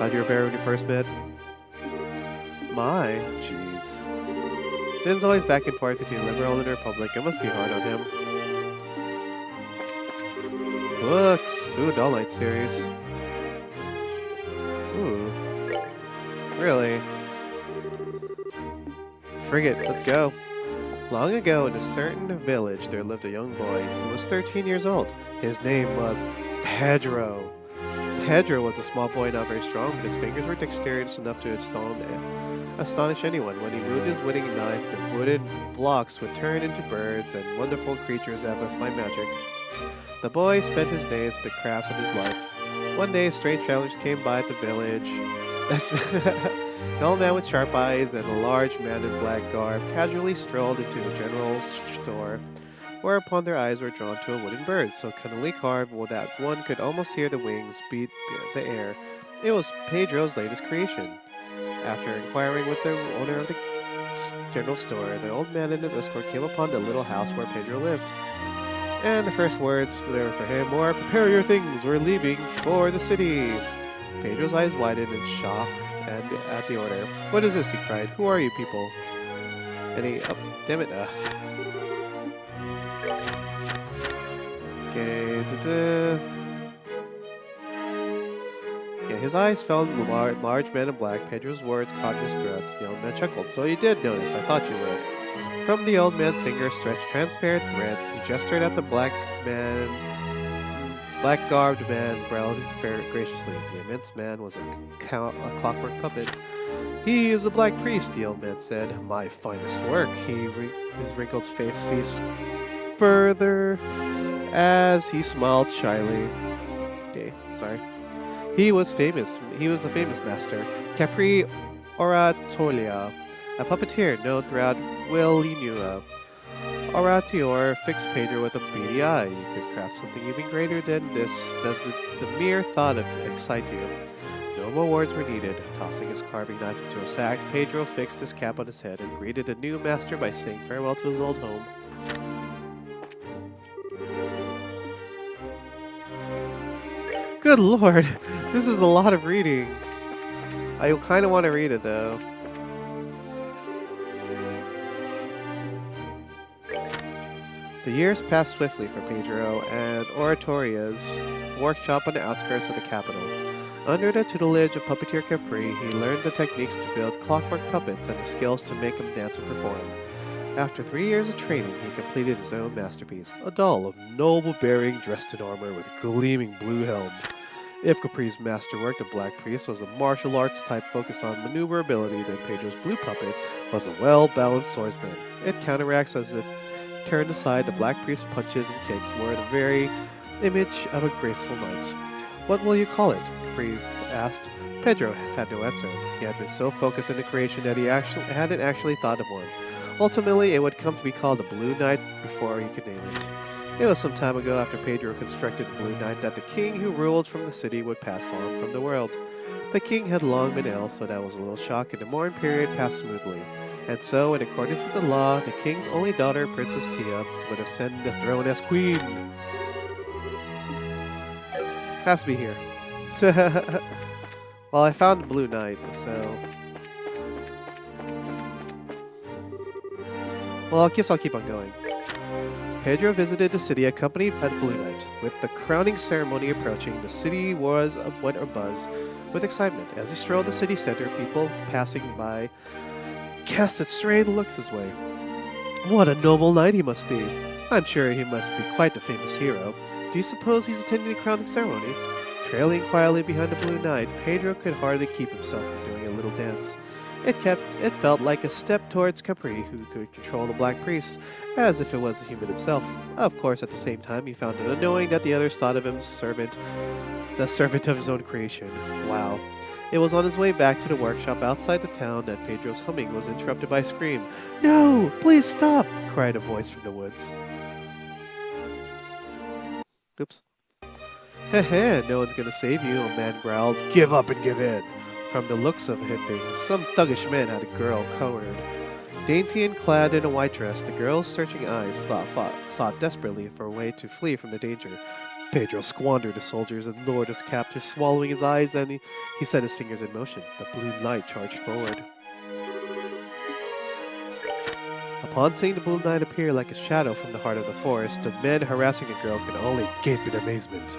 Thought you were better when you first met? My, jeez. Sin's always back and forth between liberal and republic. It must be hard on him. Books! Ooh, Doll Knight series. Ooh. Really? Frigate, let's go. Long ago, in a certain village, there lived a young boy who was 13 years old. His name was Pedro. Pedro was a small boy, not very strong, but his fingers were dexterous enough to astonish anyone. When he moved his winning knife, the wooden blocks would turn into birds and wonderful creatures as if by magic. The boy spent his days with the crafts of his life. One day, strange travelers came by at the village. An old man with sharp eyes and a large man in black garb casually strolled into the general store, whereupon their eyes were drawn to a wooden bird, so cunningly carved that one could almost hear the wings beat the air. It was Pedro's latest creation. After inquiring with the owner of the general store, the old man and his escort came upon the little house where Pedro lived. And the first words were for him were, "Prepare your things, we're leaving for the city." Pedro's eyes widened in shock and at the order. "What is this?" he cried. "Who are you people?" And he... Oh, damn it. Okay. Yeah, his eyes fell on the large man in black. Pedro's words caught in his throat. The old man chuckled. "So you did notice. I thought you would." From the old man's fingers stretched transparent threads. He gestured at the black-garbed man growled very graciously. The immense man was a clockwork puppet. "He is a black priest," the old man said. "My finest work." His wrinkled face ceased further as he smiled shyly. Okay, sorry. He was famous. He was the famous master, Capri Oratolia, a puppeteer known throughout Willinua. Oratior fixed Pedro with a beady eye. You could craft something even greater than this. Does the mere thought of it excite you? No more words were needed. Tossing his carving knife into a sack, Pedro fixed his cap on his head and greeted a new master by saying farewell to his old home. Good lord, this is a lot of reading. I kind of want to read it though. The years passed swiftly for Pedro and Oratoria's workshop on the outskirts of the capital. Under the tutelage of puppeteer Capri, he learned the techniques to build clockwork puppets and the skills to make them dance and perform. After 3 years of training, he completed his own masterpiece, a doll of noble bearing dressed in armor with gleaming blue helm. If Capri's masterwork, the Black Priest, was a martial arts type focused on maneuverability, then Pedro's blue puppet was a well-balanced swordsman. It counteracts as if turned aside, the Black Priest's punches and kicks were the very image of a graceful knight. "What will you call it?" Capri asked. Pedro had no answer. He had been so focused in the creation that he hadn't actually thought of one. Ultimately, it would come to be called the Blue Knight before he could name it. It was some time ago after Pedro constructed the Blue Knight that the king who ruled from the city would pass on from the world. The king had long been ill, so that was a little shock, and the mourning period passed smoothly. And so, in accordance with the law, the king's only daughter, Princess Tia, would ascend the throne as queen. Has to be here. Well, I found the Blue Knight, so... Well, I guess I'll keep on going. Pedro visited the city accompanied by the Blue Knight. With the crowning ceremony approaching, the city went abuzz with excitement. As he strolled the city center, people passing by casted strange looks his way. What a noble knight he must be! I'm sure he must be quite the famous hero. Do you suppose he's attending the crowning ceremony? Trailing quietly behind the Blue Knight, Pedro could hardly keep himself from doing a little dance. It felt like a step towards Capri, who could control the Black Priest, as if it was a human himself. Of course, at the same time, he found it annoying that the others thought of him the servant of his own creation. Wow. It was on his way back to the workshop outside the town that Pedro's humming was interrupted by a scream. "No! Please stop!" cried a voice from the woods. Oops. Heh, no one's gonna save you, a man growled. "Give up and give in." From the looks of things, some thuggish man had a girl cornered. Dainty and clad in a white dress, the girl's searching eyes sought desperately for a way to flee from the danger. Pedro squandered the soldiers and lured his captors, swallowing his eyes, and he set his fingers in motion. The Blue Knight charged forward. Upon seeing the Blue Knight appear like a shadow from the heart of the forest, the men harassing the girl could only gape in amazement.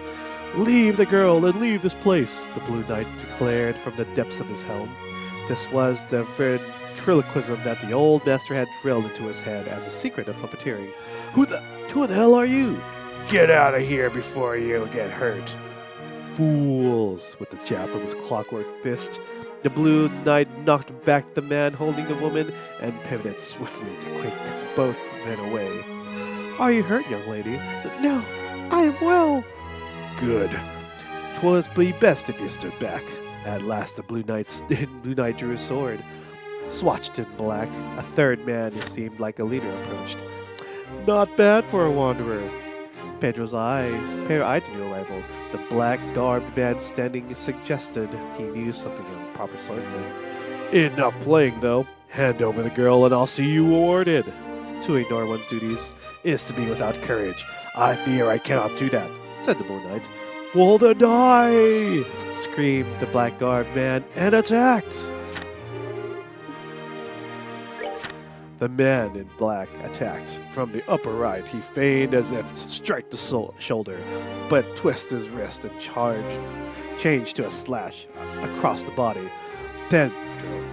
"Leave the girl and leave this place," the Blue Knight declared from the depths of his helm. This was the ventriloquism that the old master had drilled into his head as a secret of puppeteering. Who the hell are you? Get out of here before you get hurt." "Fools!" With the jab from his clockwork fist, the Blue Knight knocked back the man holding the woman and pivoted swiftly to quick both men away. "Are you hurt, young lady?" "No, I am well." "Good. 'Twas be best if you stood back." At last the Blue Knight drew his sword. Swatched in black, a third man who seemed like a leader approached. "Not bad for a wanderer." Pedro eyed the new arrival. The black-garbed man standing suggested he knew something of a proper swordsman. "Enough playing, though. Hand over the girl and I'll see you rewarded." To ignore one's duties is to be without courage. "I fear I cannot do that," said the Blue Knight. "Well then die!" screamed the black-garbed man, and attacked. The man in black attacked. From the upper right, he feigned as if to strike the shoulder, but twisted his wrist and changed to a slash across the body. Pedro,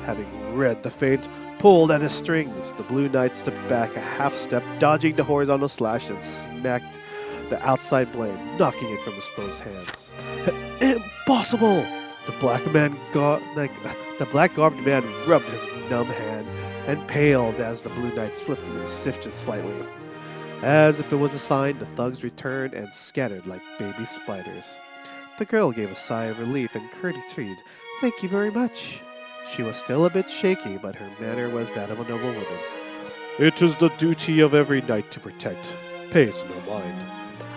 having read the feint, pulled at his strings. The Blue Knight stepped back a half step, dodging the horizontal slash, and smacked the outside blade, knocking it from his foe's hands. "Impossible!" The black-garbed man rubbed his numb hand and paled as the Blue Knight swiftly shifted slightly. As if it was a sign, the thugs returned and scattered like baby spiders. The girl gave a sigh of relief and courtesied. "Thank you very much." She was still a bit shaky, but her manner was that of a noble woman. "It is the duty of every knight to protect. Pay it no mind."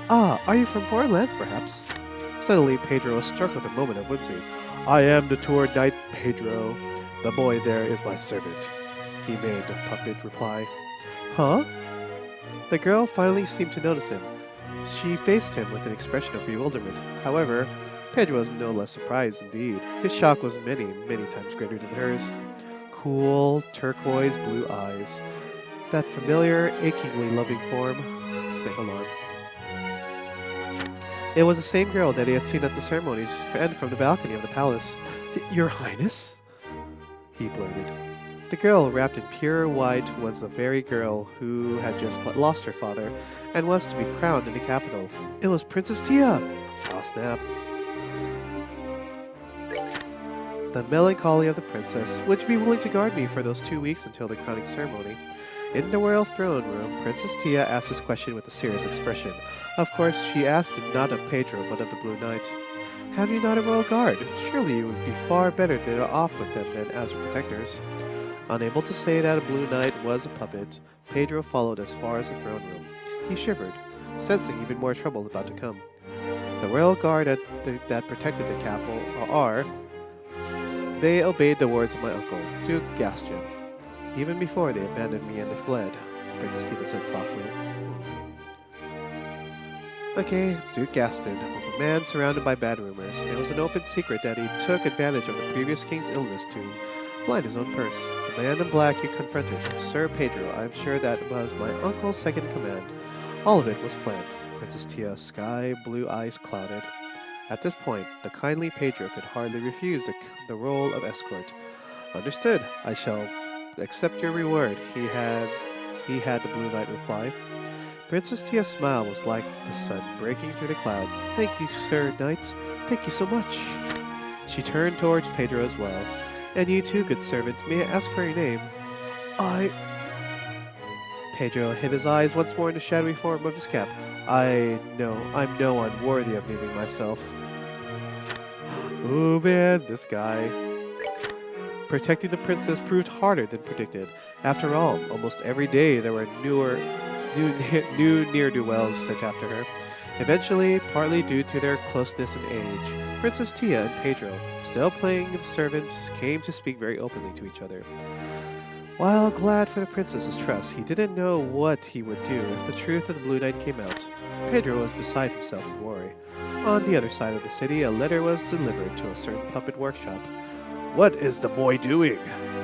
"Ah, are you from foreign lands, perhaps?" Suddenly, Pedro was struck with a moment of whimsy. "I am the tour knight Pedro. The boy there is my servant," he made the puppet reply. "Huh?" The girl finally seemed to notice him. She faced him with an expression of bewilderment. However, Pedro was no less surprised indeed. His shock was many, many times greater than hers. Cool, turquoise blue eyes. That familiar, achingly loving form. Wait, hold on. It was the same girl that he had seen at the ceremonies and from the balcony of the palace. "Your Highness?" he blurted. The girl, wrapped in pure white, was the very girl who had just lost her father and was to be crowned in the capital. It was Princess Tia! Ah, snap. The melancholy of the princess. "Would you be willing to guard me for those 2 weeks until the crowning ceremony?" In the royal throne room, Princess Tia asked this question with a serious expression. Of course, she asked it not of Pedro, but of the Blue Knight. "Have you not a royal guard? Surely you would be far better off with them than as protectors." Unable to say that a Blue Knight was a puppet, Pedro followed as far as the throne room. He shivered, sensing even more trouble about to come. The royal guard that protected the capital they obeyed the words of my uncle, Duke Gaston. Even before they abandoned me and they fled, Princess Tina said softly. Okay, Duke Gaston was a man surrounded by bad rumors. It was an open secret that he took advantage of the previous king's illness to line his own purse. The man in black you confronted, Sir Pedro, I am sure that was my uncle's second command. All of it was planned. Princess Tia's sky blue eyes clouded. At this point, the kindly Pedro could hardly refuse the role of escort. Understood. I shall accept your reward, he had the Blue Knight reply. Princess Tia's smile was like the sun breaking through the clouds. Thank you, Sir Knight. Thank you so much. She turned towards Pedro as well. And you too, good servant. May I ask for your name? Pedro hid his eyes once more in the shadowy form of his cap. I'm no one worthy of naming myself. Oh man, this guy. Protecting the princess proved harder than predicted. After all, almost every day there were new ne'er-do-wells sent after her. Eventually, partly due to their closeness in age, Princess Tia and Pedro, still playing the servants, came to speak very openly to each other. While glad for the princess's trust, he didn't know what he would do if the truth of the Blue Knight came out. Pedro was beside himself with worry. On the other side of the city, a letter was delivered to a certain puppet workshop. "What is the boy doing?"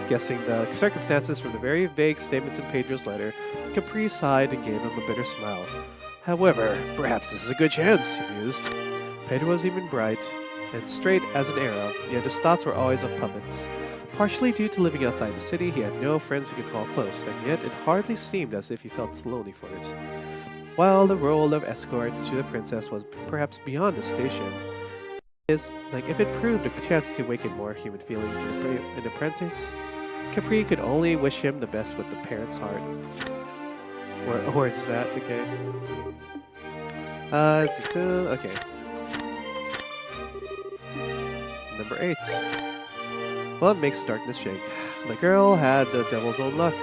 Guessing the circumstances from the very vague statements in Pedro's letter, Capri sighed and gave him a bitter smile. "However, perhaps this is a good chance," he mused. Pedro was even bright and straight as an arrow, yet his thoughts were always of puppets. Partially due to living outside the city, he had no friends he could call close, and yet it hardly seemed as if he felt lonely for it. While the role of escort to the princess was perhaps beyond his station, if it proved a chance to awaken more human feelings in an apprentice, Capri could only wish him the best with the parent's heart. Where is that? Okay. Okay. Number 8. What makes the darkness shake? The girl had the devil's own luck.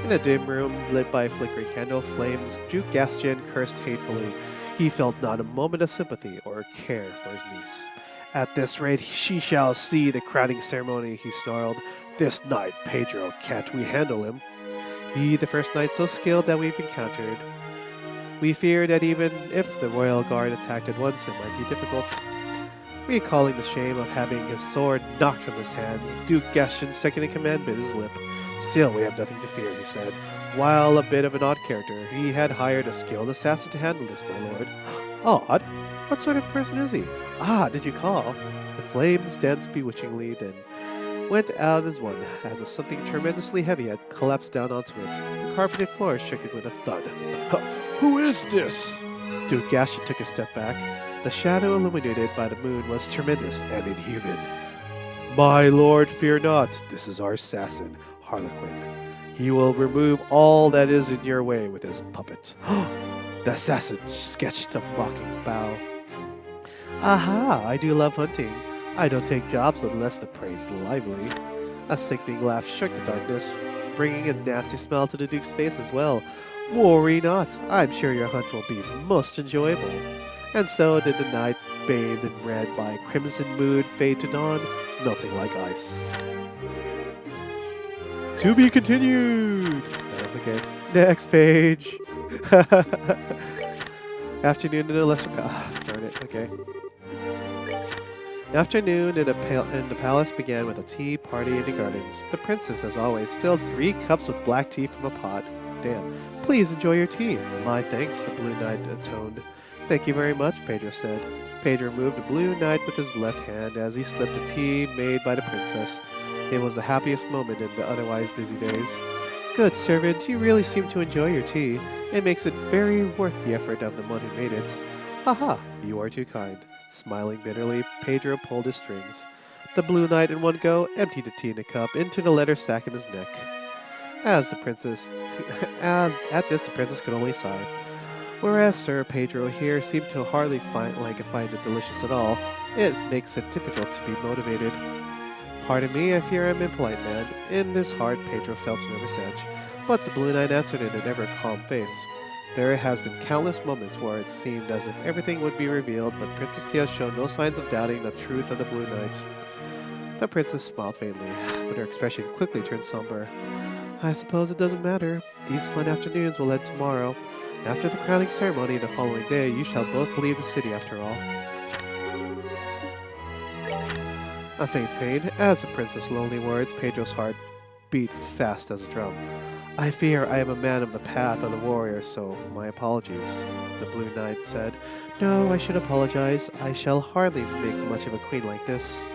In a dim room lit by a flickering candle flames, Duke Gastian cursed hatefully. He felt not a moment of sympathy or care for his niece. "At this rate, she shall see the crowning ceremony," he snarled. "This night, Pedro, can't we handle him? He the first knight so skilled that we've encountered. We fear that even if the royal guard attacked at once, it might be difficult." Recalling the shame of having his sword knocked from his hands, Duke Gaston's second-in-command bit his lip. "Still, we have nothing to fear," he said. While a bit of an odd character, he had hired a skilled assassin to handle this, my lord. "Odd? What sort of person is he?" "Ah, did you call?" The flames danced bewitchingly, then went out as one, as if something tremendously heavy had collapsed down onto it. The carpeted floor shook it with a thud. "Who is this?" Duke Gaston took a step back. The shadow illuminated by the moon was tremendous and inhuman. "My lord, fear not. This is our assassin, Harlequin. He will remove all that is in your way with his puppet." The assassin sketched a mocking bow. "Aha, I do love hunting. I don't take jobs unless the prey's lively." A sickening laugh shook the darkness, bringing a nasty smile to the Duke's face as well. "Worry not. I'm sure your hunt will be most enjoyable." And so did the night, bathed in red by a crimson mood, fade to dawn, melting like ice. To be continued! Okay, next page. Afternoon in the lesser darn it, okay. Afternoon in the palace began with a tea party in the gardens. The princess, as always, filled 3 cups with black tea from a pot. "Damn. Please enjoy your tea." "My thanks," the Blue Knight atoned. "Thank you very much," Pedro said. Pedro moved the Blue Knight with his left hand as he slipped the tea made by the princess. It was the happiest moment in the otherwise busy days. "Good servant, you really seem to enjoy your tea. It makes it very worth the effort of the one who made it." "Haha, you are too kind." Smiling bitterly, Pedro pulled his strings. The Blue Knight in one go emptied the tea in a cup into the leather sack in his neck. At this, the princess could only sigh. "Whereas Sir Pedro here seemed to hardly find it delicious at all, it makes it difficult to be motivated." "Pardon me, I fear I'm impolite, man." In his heart, Pedro felt a nervous edge, but the Blue Knight answered in an ever-calm face. "There has been countless moments where it seemed as if everything would be revealed, but Princess Tia showed no signs of doubting the truth of the Blue Knights." The princess smiled faintly, but her expression quickly turned somber. "I suppose it doesn't matter. These fun afternoons will end tomorrow. After the crowning ceremony the following day, you shall both leave the city after all." A faint pain, as the princess' lonely words, Pedro's heart beat fast as a drum. "I fear I am a man of the path of the warrior, so my apologies," the Blue Knight said. "No, I should apologize. I shall hardly make much of a queen like this."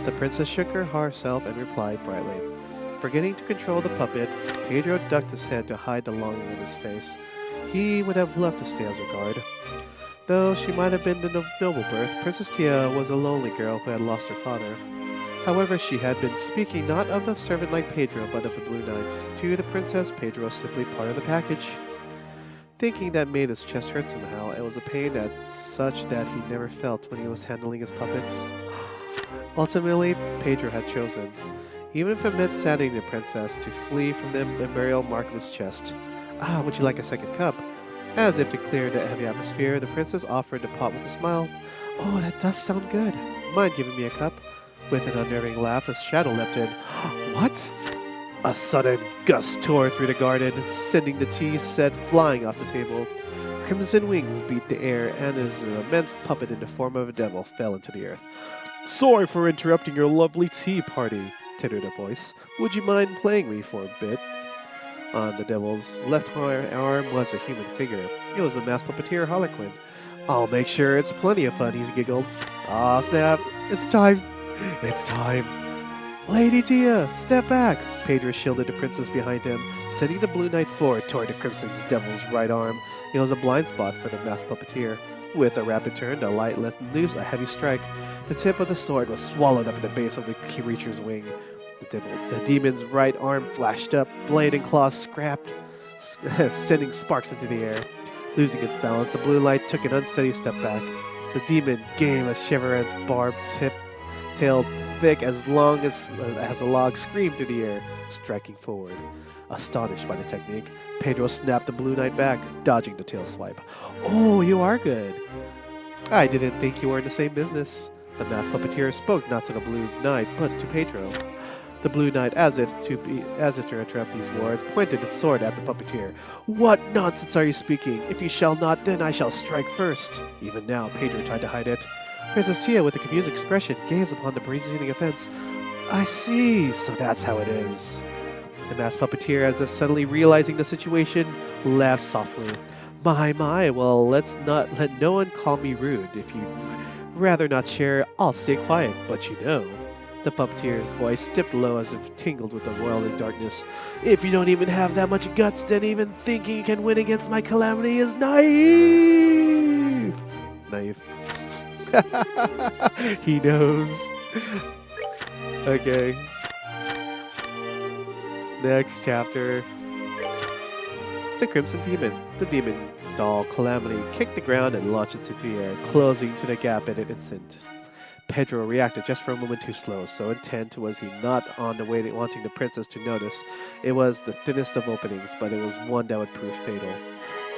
The princess shook herself and replied brightly. Forgetting to control the puppet, Pedro ducked his head to hide the longing in his face. He would have loved to stay as her guard. Though she might have been the noble birth, Princess Tia was a lonely girl who had lost her father. However, she had been speaking not of the servant like Pedro, but of the Blue Knights. To the princess, Pedro was simply part of the package. Thinking that made his chest hurt somehow, it was a pain such that he never felt when he was handling his puppets. Ultimately, Pedro had chosen, even if it meant saddening the princess, to flee from the imperial mark of his chest. "Ah, would you like a second cup?" As if to clear the heavy atmosphere, the princess offered the pot with a smile. "Oh, that does sound good. Mind giving me a cup?" With an unnerving laugh, a shadow leapt in. "What?" A sudden gust tore through the garden, sending the tea set flying off the table. Crimson wings beat the air, and as an immense puppet in the form of a devil fell into the earth. Sorry for interrupting your lovely tea party, tittered a voice. Would you mind playing me for a bit? On the devil's left arm was a human figure. It was the masked puppeteer Harlequin. I'll make sure it's plenty of fun, he giggled. Aw, snap. It's time. It's time. Lady Tia, step back. Pedro shielded the princess behind him, sending the Blue Knight forward toward the Crimson's devil's right arm. It was a blind spot for the masked puppeteer. With a rapid turn, the light let loose a heavy strike. The tip of the sword was swallowed up in the base of the creature's wing. The demon's right arm flashed up, blade and claws scrapped, sending sparks into the air. Losing its balance, the blue light took an unsteady step back. The demon gave a shiver and barbed tail thick as long as a log screamed through the air, striking forward. Astonished by the technique, Pedro snapped the Blue Knight back, dodging the tail swipe. Oh, you are good. I didn't think you were in the same business. The masked puppeteer spoke not to the Blue Knight, but to Pedro. The Blue Knight, as if to interrupt these words, pointed its sword at the puppeteer. What nonsense are you speaking? If you shall not, then I shall strike first. Even now, Pedro tried to hide it. Princess Tia, with a confused expression, gazed upon the preceding offense. I see, so that's how it is. The masked puppeteer, as if suddenly realizing the situation, laughed softly. My, well, let's not let no one call me rude. If you'd rather not share, I'll stay quiet, but you know. The puppeteer's voice dipped low as if tingled with a roiling darkness. If you don't even have that much guts, then even thinking you can win against my calamity is naive. Naive. He knows. Okay. Next chapter. The Crimson Demon. The demon doll Calamity kicked the ground and launched into the air, closing to the gap in an instant. Pedro reacted just for a moment too slow, so intent was he not on the way wanting the princess to notice. It was the thinnest of openings, but it was one that would prove fatal.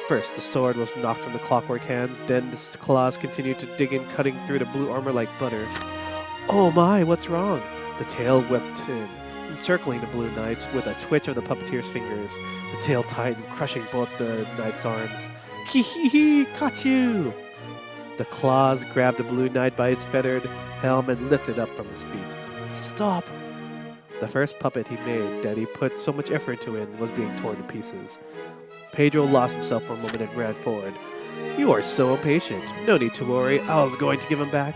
First, the sword was knocked from the clockwork hands, then the claws continued to dig in, cutting through the blue armor like butter. Oh my, what's wrong? The tail whipped in, encircling the Blue Knight with a twitch of the puppeteer's fingers. The tail tightened, crushing both the knight's arms. Hee, caught you! The claws grabbed the Blue Knight by his feathered helm and lifted up from his feet. Stop! The first puppet he made that he put so much effort into it was being torn to pieces. Pedro lost himself for a moment and ran forward. You are so impatient. No need to worry. I was going to give him back.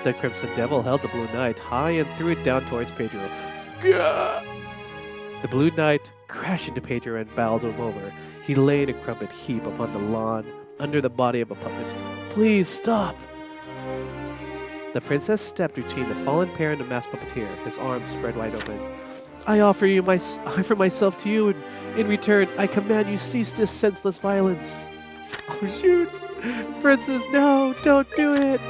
The Crimson Devil held the Blue Knight high and threw it down towards Pedro. Gah! The Blue Knight crashed into Pedro and bowled him over. He lay in a crumpled heap upon the lawn, under the body of a puppet. Please stop! The princess stepped between the fallen pair and the masked puppeteer, his arms spread wide open. I offer myself to you, and in return, I command you cease this senseless violence. Oh shoot! Princess, no! Don't do it!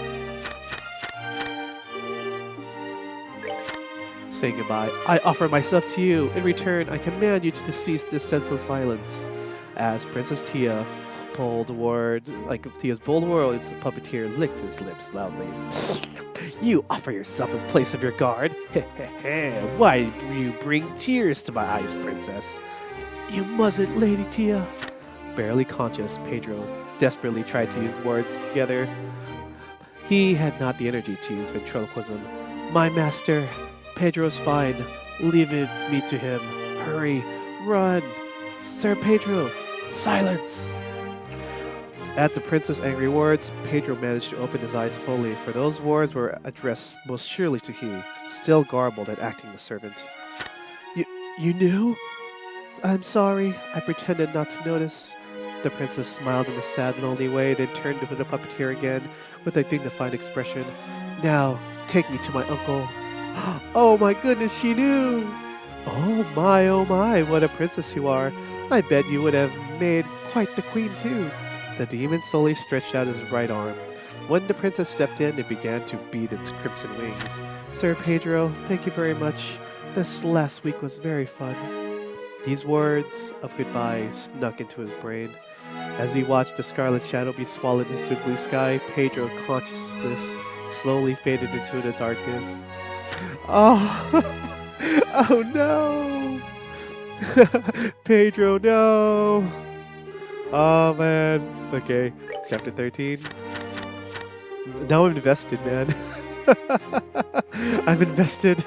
Saying goodbye, I offer myself to you. In return, I command you to cease this senseless violence. As Princess Tia bold word, like Tia's bold words, the puppeteer licked his lips loudly. You offer yourself in place of your guard? Why do you bring tears to my eyes, princess? You mustn't, Lady Tia. Barely conscious, Pedro desperately tried to use words together. He had not the energy to use ventriloquism. My master, Pedro's fine. Leave me to him. Hurry, run. Sir Pedro, silence. At the prince's angry words, Pedro managed to open his eyes fully, for those words were addressed most surely to he, still garbled and acting the servant. You knew? I'm sorry. I pretended not to notice. The princess smiled in a sad, lonely way, then turned to the puppeteer again with a dignified expression. Now, take me to my uncle. Oh my goodness, she knew! Oh my, what a princess you are. I bet you would have made quite the queen too. The demon slowly stretched out his right arm. When the princess stepped in, it began to beat its crimson wings. Sir Pedro, thank you very much. This last week was very fun. These words of goodbye snuck into his brain. As he watched the scarlet shadow be swallowed into the blue sky, Pedro's consciousness slowly faded into the darkness. Oh, oh no! Pedro, no! Oh man. Okay, chapter 13. Now I'm invested, man. I'm invested.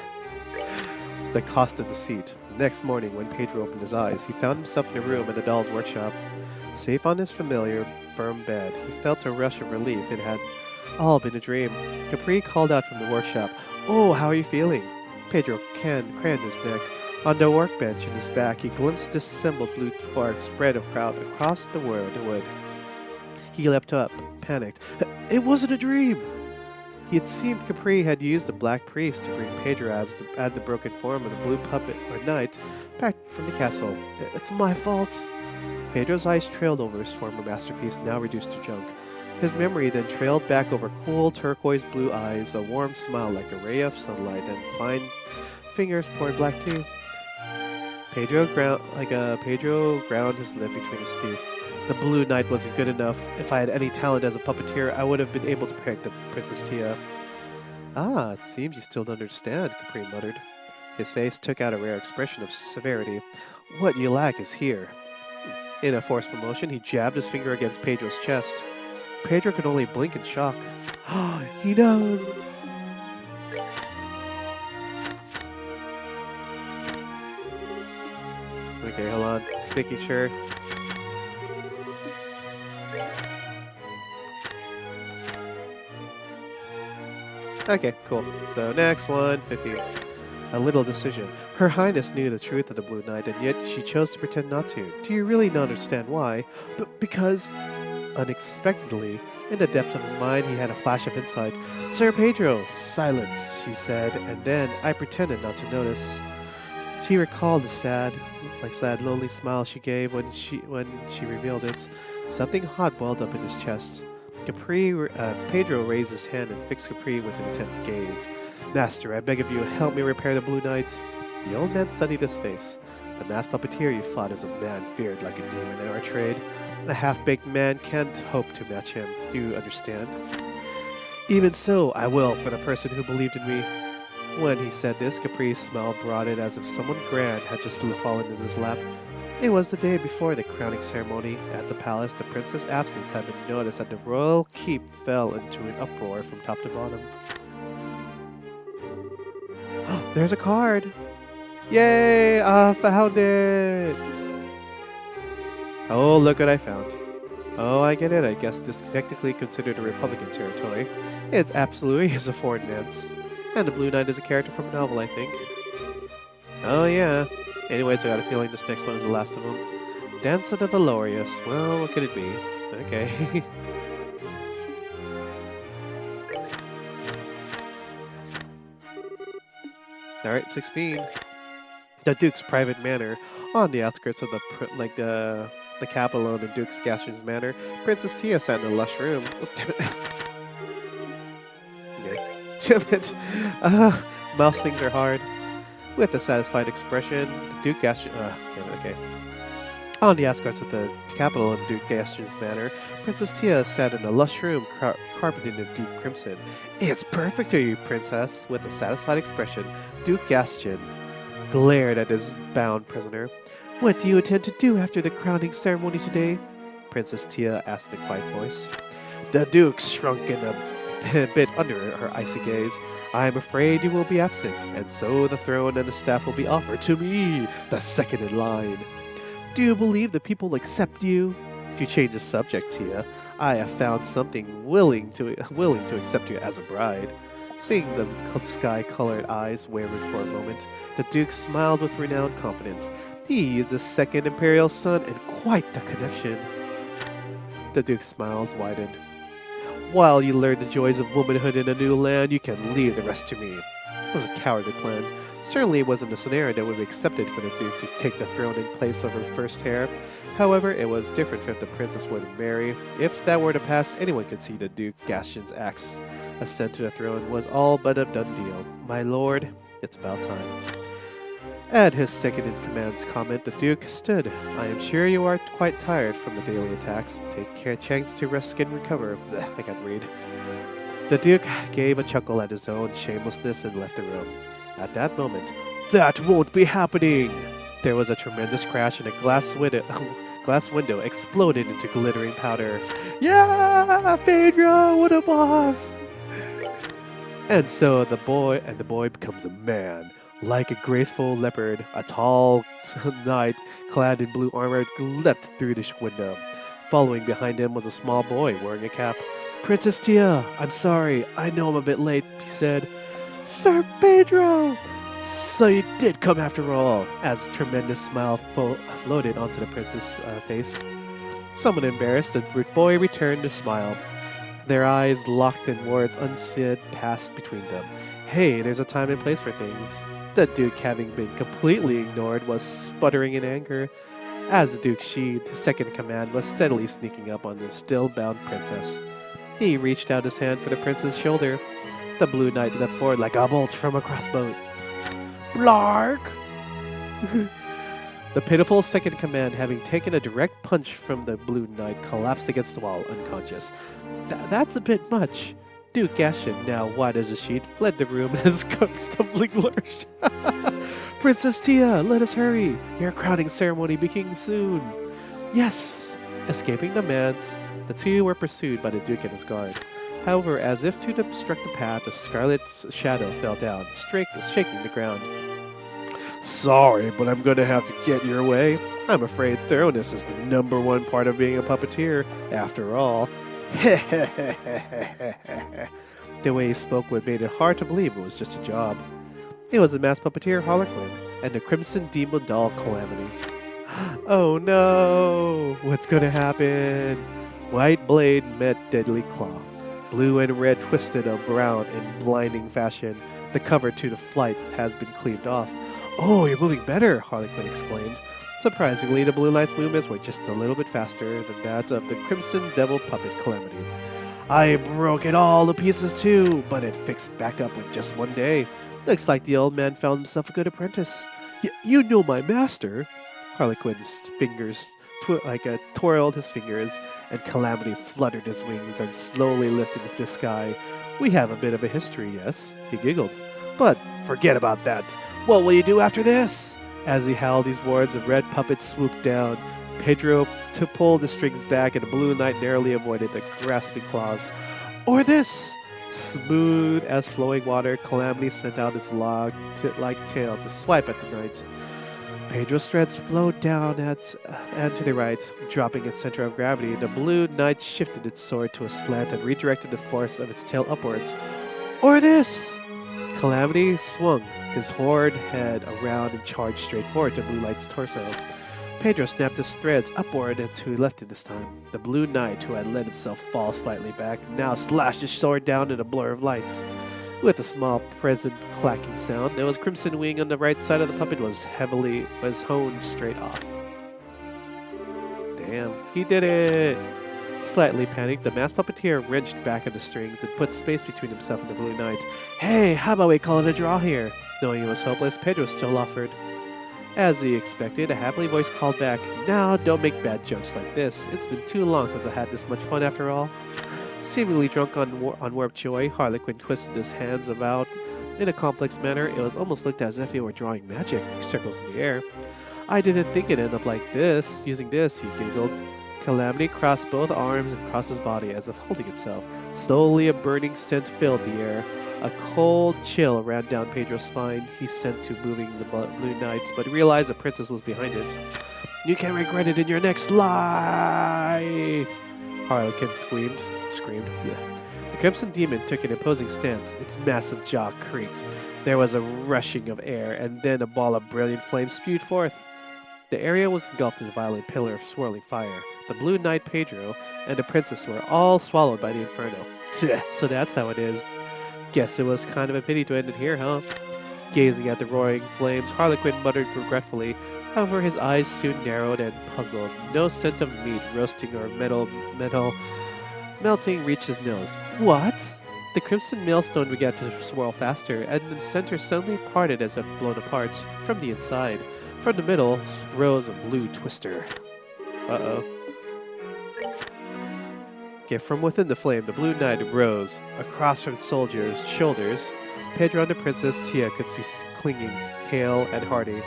The cost of deceit. Next morning, when Pedro opened his eyes, he found himself in a room in a doll's workshop. Safe on his familiar, firm bed, he felt a rush of relief. It had all been a dream. Capri called out from the workshop, "Oh, how are you feeling?" Pedro craned his neck. On the workbench in his back, he glimpsed disassembled blue parts spread across the wood. He leapt up, panicked. It wasn't a dream! It seemed Capri had used the Black Priest to bring Pedro as the broken form of the blue puppet or knight back from the castle. It's my fault. Pedro's eyes trailed over his former masterpiece, now reduced to junk. His memory then trailed back over cool turquoise blue eyes, a warm smile like a ray of sunlight, and fine fingers poured black tea. Pedro ground his lip between his teeth. The Blue Knight wasn't good enough. If I had any talent as a puppeteer, I would have been able to protect the Princess Tia. Ah, it seems you still don't understand, Capri muttered. His face took out a rare expression of severity. What you lack is here. In a forceful motion, he jabbed his finger against Pedro's chest. Pedro could only blink in shock. Ah, he knows! Okay, hold on. Just making sure. Okay, cool. So next one, 15. A little decision. Her Highness knew the truth of the Blue Knight, and yet she chose to pretend not to. Do you really not understand why? Because... Unexpectedly, in the depths of his mind, he had a flash of insight. Sir Pedro, silence, she said, and then I pretended not to notice. She recalled the sad, lonely smile she gave when she revealed it. Something hot boiled up in his chest. Pedro raised his hand and fixed Capri with an intense gaze. Master, I beg of you, help me repair the Blue Knight. The old man studied his face. The masked puppeteer you fought is a man feared like a demon in our trade. A half-baked man can't hope to match him. Do you understand? Even so, I will, for the person who believed in me. When he said this, Capri's smile broadened as if someone grand had just fallen in his lap. It was the day before the crowning ceremony. At the palace, the prince's absence had been noticed, and the royal keep fell into an uproar from top to bottom. There's a card! Yay! I found it! Oh, look what I found. Oh, I get it. I guess this is technically considered a Republican territory. It's absolutely a foreign dance. And the Blue Knight is a character from a novel, I think. Oh, yeah. Anyways, I got a feeling this next one is the last of them. Dance of the Valorious. Well, what could it be? Okay. Alright, 16. The Duke's private manor. On the outskirts of the capital of the Duke's Gaston's manor, Princess Tia sat in a lush room. Oh, damn it. Okay. Damn it. Mouse things are hard. With a satisfied expression, the Duke Gaston... damn it, okay. On the outskirts of the capital of Duke Gaston's manor, Princess Tia sat in a lush room carpeted in deep crimson. It's perfect for you, Princess. With a satisfied expression, Duke Gaston glared at his bound prisoner. What do you intend to do after the crowning ceremony today? Princess Tia asked in a quiet voice. The Duke shrunk in a bit under her icy gaze. I am afraid you will be absent, and so the throne and the staff will be offered to me, the second in line. Do you believe the people will accept you? To change the subject, Tia, I have found something willing to accept you as a bride. Seeing the sky-colored eyes wavered for a moment, the Duke smiled with renowned confidence. He is the second imperial son, and quite the connection. The Duke's smiles widened. While you learn the joys of womanhood in a new land, you can leave the rest to me. It was a cowardly plan. Certainly it wasn't a scenario that would be accepted for the Duke to take the throne in place of her first heir. However, it was different if the princess were to marry. If that were to pass, anyone could see the Duke Gaston's ascent to the throne was all but a done deal. My lord, it's about time. At his second-in-command's comment, the Duke stood. I am sure you are quite tired from the daily attacks. Take a chance to rest and recover. I can't read. The Duke gave a chuckle at his own shamelessness and left the room. At that moment, that won't be happening! There was a tremendous crash and a glass window exploded into glittering powder. Yeah, Pedro, what a boss! And so the boy becomes a man. Like a graceful leopard, a tall knight clad in blue armor leapt through the window. Following behind him was a small boy wearing a cap. Princess Tia, I'm sorry, I know I'm a bit late, he said. Sir Pedro! So you did come after all, as a tremendous smile floated onto the prince's face. Somewhat embarrassed, the boy returned the smile. Their eyes locked and words unsaid passed between them. Hey, there's a time and place for things. The Duke, having been completely ignored, was sputtering in anger. As the Duke sheathed his second command was steadily sneaking up on the still-bound princess. He reached out his hand for the prince's shoulder. The Blue Knight leapt forward like a bolt from a crossbow. Blark! The pitiful second command, having taken a direct punch from the Blue Knight, collapsed against the wall, unconscious. That's a bit much. Duke Gashin, now white as a sheet, fled the room in his stumbling lurch. Princess Tia, let us hurry. Your crowning ceremony begins soon. Yes! Escaping the manse, the two were pursued by the Duke and his guard. However, as if to obstruct the path, a scarlet shadow fell down, shaking the ground. Sorry, but I'm going to have to get your way. I'm afraid thoroughness is the #1 part of being a puppeteer, after all. The way he spoke made it hard to believe it was just a job. It was the masked puppeteer Harlequin and the Crimson Demon Doll Calamity. Oh no! What's going to happen? White blade met deadly claw. Blue and red twisted around in blinding fashion. The cover to the flight has been cleaved off. Oh, you're moving better, Harlequin exclaimed. Surprisingly, the Blue Knight's movements were just a little bit faster than that of the Crimson Devil Puppet Calamity. I broke it all to pieces too, but it fixed back up in just one day. Looks like the old man found himself a good apprentice. You know my master? Harlequin's fingers twirled his fingers, and Calamity fluttered his wings and slowly lifted into the sky. We have a bit of a history, yes? He giggled. But forget about that. What will you do after this? As he howled these words, the red puppet swooped down. Pedro pulled the strings back, and the Blue Knight narrowly avoided the grasping claws. Or this! Smooth as flowing water, Calamity sent out his log-like tail to swipe at the knight. Pedro's threads flowed down and to the right, dropping its center of gravity. The Blue Knight shifted its sword to a slant and redirected the force of its tail upwards. Or this! Calamity swung his horrid head around and charged straight forward to Blue Knight's torso. Pedro snapped his threads upward and to left this time. The Blue Knight, who had let himself fall slightly back, now slashed his sword down in a blur of lights. With a small present clacking sound, there was crimson wing on the right side of the puppet was honed straight off. Damn, he did it! Slightly panicked, the masked puppeteer wrenched back at the strings and put space between himself and the Blue Knight. Hey, how about we call it a draw here? Knowing it was hopeless, Pedro still offered. As he expected, a happy voice called back, Now, don't make bad jokes like this. It's been too long since I had this much fun after all. Seemingly drunk on warped joy, Harlequin twisted his hands about in a complex manner. It was almost looked as if he were drawing magic circles in the air. I didn't think it'd end up like this. Using this, he giggled. Calamity crossed both arms and crossed his body as if holding itself. Slowly, a burning scent filled the air. A cold chill ran down Pedro's spine. He sent to moving the Blue Knight, but realized the princess was behind us. You can regret it in your next life! Harlequin screamed. Yeah. The Crimson Demon took an imposing stance. Its massive jaw creaked. There was a rushing of air, and then a ball of brilliant flame spewed forth. The area was engulfed in a violent pillar of swirling fire. The Blue Knight, Pedro, and the princess were all swallowed by the inferno. So that's how it is. Guess it was kind of a pity to end it here, huh? Gazing at the roaring flames, Harlequin muttered regretfully. However, his eyes soon narrowed and puzzled. No scent of meat, roasting, or metal melting reached his nose. What? The crimson maelstone began to swirl faster, and the center suddenly parted as if blown apart from the inside. From the middle rose a blue twister. Uh-oh. From within the flame, the Blue Knight rose. Across from the soldier's shoulders, Pedro and the Princess Tia could be clinging, hale and hearty.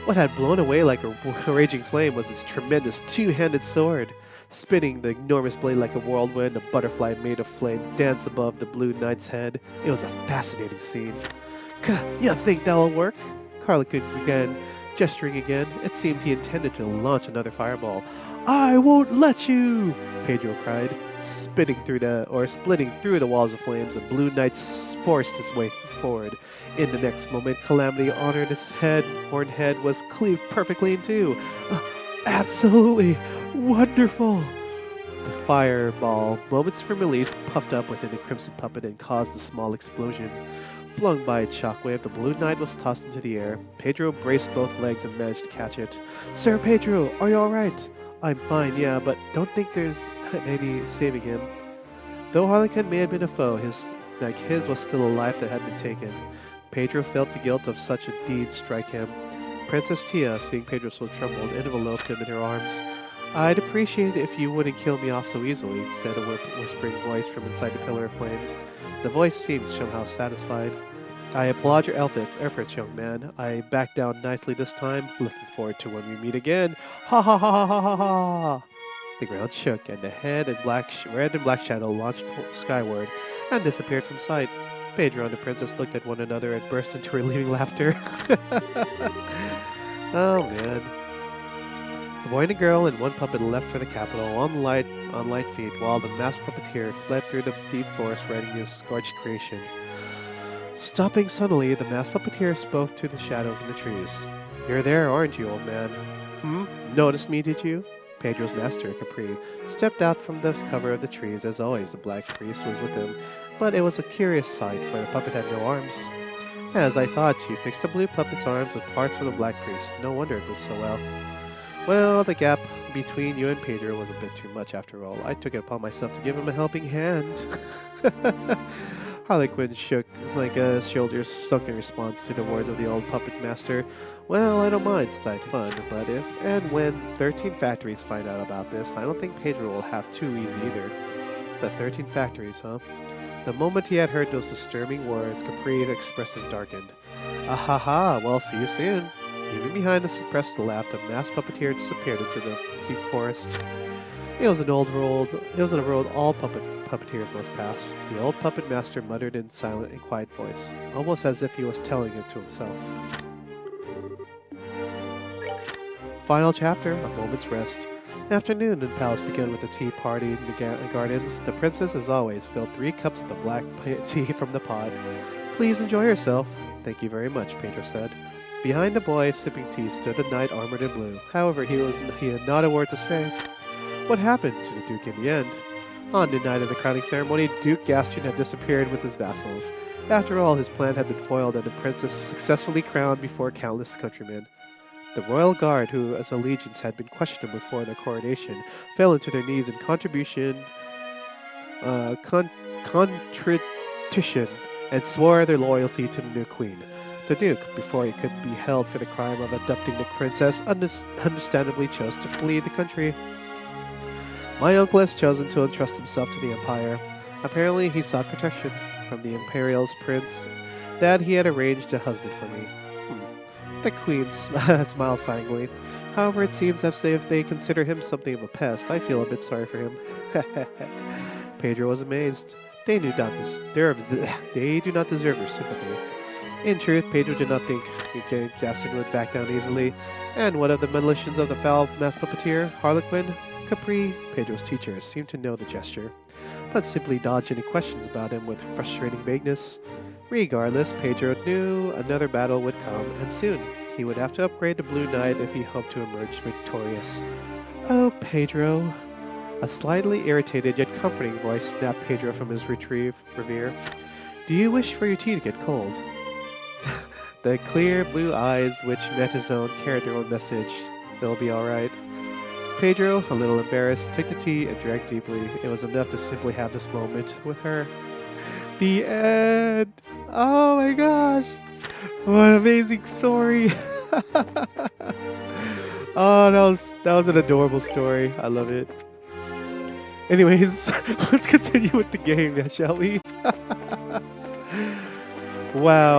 What had blown away like a raging flame was its tremendous two-handed sword. Spinning the enormous blade like a whirlwind, a butterfly made of flame danced above the Blue Knight's head. It was a fascinating scene. You think that'll work? Harlequin began gesturing again. It seemed he intended to launch another fireball. I won't let you! Pedro cried, splitting through the walls of flames. The Blue Knight forced his way forward. In the next moment, Calamity horned head was cleaved perfectly in two. Absolutely wonderful! The fireball, moments from release, puffed up within the crimson puppet and caused a small explosion. Flung by its shockwave, the Blue Knight was tossed into the air. Pedro braced both legs and managed to catch it. Sir Pedro, are you alright? I'm fine, yeah, but don't think there's any saving him. Though Harlequin may have been a foe, his was still a life that had been taken. Pedro felt the guilt of such a deed strike him. Princess Tia, seeing Pedro so troubled, enveloped him in her arms. I'd appreciate it if you wouldn't kill me off so easily, said a whispering voice from inside the pillar of flames. The voice seemed somehow satisfied. I applaud your efforts, young man. I backed down nicely this time. Looking forward to when we meet again. Ha ha ha ha ha ha ha! The ground shook, and the red and black shadow launched skyward and disappeared from sight. Pedro and the princess looked at one another and burst into relieving laughter. Oh man. The boy and the girl and one puppet left for the capital on light feet, while the masked puppeteer fled through the deep forest riding his scorched creation. Stopping suddenly, the masked puppeteer spoke to the shadows in the trees. You're there, aren't you, old man? Noticed me, did you? Pedro's master, Capri, stepped out from the cover of the trees. As always, the black priest was with him, but it was a curious sight, for the puppet had no arms. As I thought, she fixed the blue puppet's arms with parts from the black priest. No wonder it moved so well. Well, the gap between you and Pedro was a bit too much after all. I took it upon myself to give him a helping hand. Harlequin shook like a shoulder sunk in response to the words of the old puppet master. Well, I don't mind since I had fun, but if and when 13 factories find out about this, I don't think Pedro will have too easy either. The 13 factories, huh? The moment he had heard those disturbing words, Capri's expression darkened. Ahaha, well, see you soon. Even behind the suppressed laugh, the masked puppeteer disappeared into the deep forest. It was an old road all puppeteers must pass. The old puppet master muttered in silent and quiet voice, almost as if he was telling it to himself. Final chapter, A Moment's Rest. Afternoon in the palace began with a tea party in the gardens. The princess, as always, filled 3 cups of the black tea from the pot. Please enjoy yourself. Thank you very much, Pedro said. Behind the boy sipping tea stood a knight armored in blue. However, he had not a word to say. What happened to the Duke in the end? On the night of the crowning ceremony, Duke Gaston had disappeared with his vassals. After all, his plan had been foiled and the princess successfully crowned before countless countrymen. The royal guard, whose allegiance had been questioned before the coronation, fell into their knees in contrition and swore their loyalty to the new queen. The Duke, before he could be held for the crime of abducting the princess, understandably chose to flee the country. My uncle has chosen to entrust himself to the Empire. Apparently, he sought protection from the Imperial's prince that he had arranged a husband for me. The queen smiled silently. However, it seems as if they consider him something of a pest. I feel a bit sorry for him. Pedro was amazed. They do not deserve your sympathy. In truth, Pedro did not think Gaston would back down easily, and one of the magicians of the foul masked puppeteer, Harlequin, Capri, Pedro's teachers, seemed to know the gesture, but simply dodged any questions about him with frustrating vagueness. Regardless, Pedro knew another battle would come, and soon. He would have to upgrade the Blue Knight if he hoped to emerge victorious. Oh, Pedro. A slightly irritated yet comforting voice snapped Pedro from his reverie. Do you wish for your tea to get cold? The clear blue eyes which met his own carried their own message. It'll be alright. Pedro, a little embarrassed, took the tea and drank deeply. It was enough to simply have this moment with her. The end! Oh my gosh! What an amazing story! Oh, that was an adorable story. I love it. Anyways, let's continue with the game, shall we? Wow.